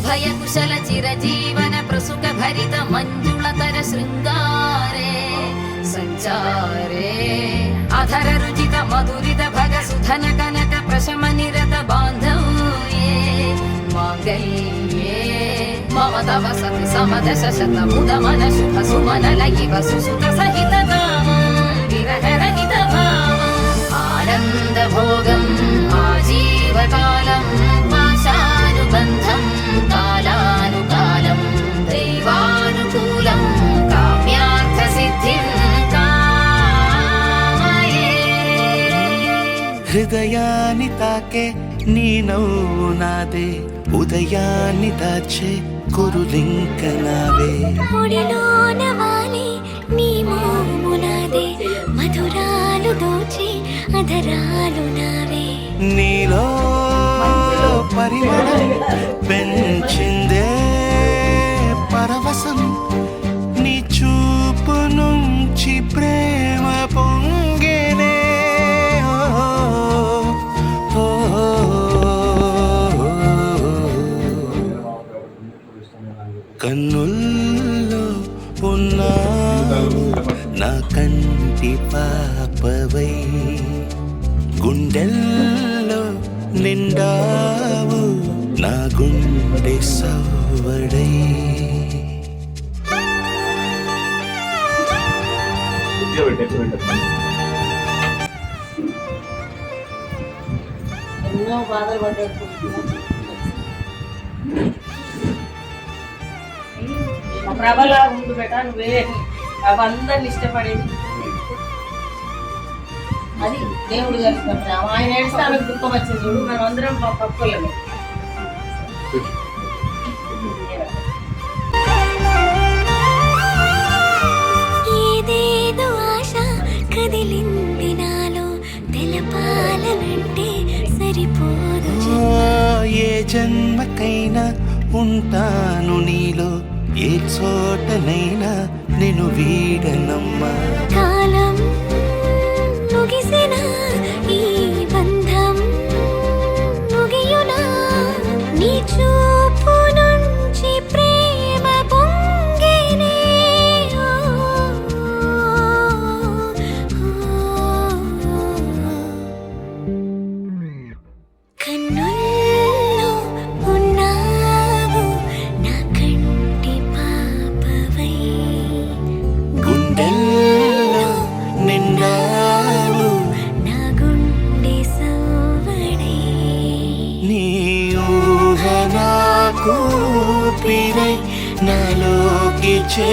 ఉభయ కుశల చిరజీవన ప్రసుక భరిత మంజుళతర శృంగారే సంచారే అధర రుచిత మధురిత భగ సుధన కనక ప్రశమ నిరత బాంధవ్యే మాంగళ్యే మమ తవ సతి సమదశ శత ముద మన శుభ సుమన లయివ సుసుత సహిత విరహరహిత భావం ఆనంద భోగం ఆజీవకాలం పాశానుబంధం కాలానుకాలం దైవానుకూలం కామ్యార్థ సిద్ధిం కామయే. హృదయాన్ని తాకే నీ నవ్వు నాదే, ఉదయాన్ని దాచే కురులింక నావే. ఒడిలోన వాలి నీ మోము నాదే, మధురాలు దోచే అధరాలు నావే. నీలో పరిమళం పెంచిందే పరవశం, నీ చూపు నుంచి ప్రేమ పొంగేనే. కన్నుల్లో ఉన్నావు నా కంటి పాపవై, గుండెల్లో నిండావు నా గుండె సవ్వడై. ఎన్నో బాధలు పడ్డాడు ప్రభలా ఉండు బెట, నువ్వే అవందరిని ఇష్టపడేది. అది దేవుడు కలిసినప్పుడు ఆయన ఏడిస్తే ఆమెకు దుఃఖం వచ్చింది చూడు, మనం అందరం పప్పులమే. ఏదేదో ఆశ కదిలింది నాలో, తెలపాలనంటే సరిపోదు. ఏ జన్మకైనా ఉంటాను నీలో, ఏ చోటనైనా నేను వీడనమ్మా. కాలం ముగిసిన ఈ బంధం ముగియునా, నీ చూపు నుంచి ప్రేమ పొంగేనే. కన్నుల్లో ఉన్నావు నా కంటి పాపవై, గుండెల్లో నిండావు నా గుండె సవ్వడై. నీ ఊహ నాకు పిరై నాలోకి చే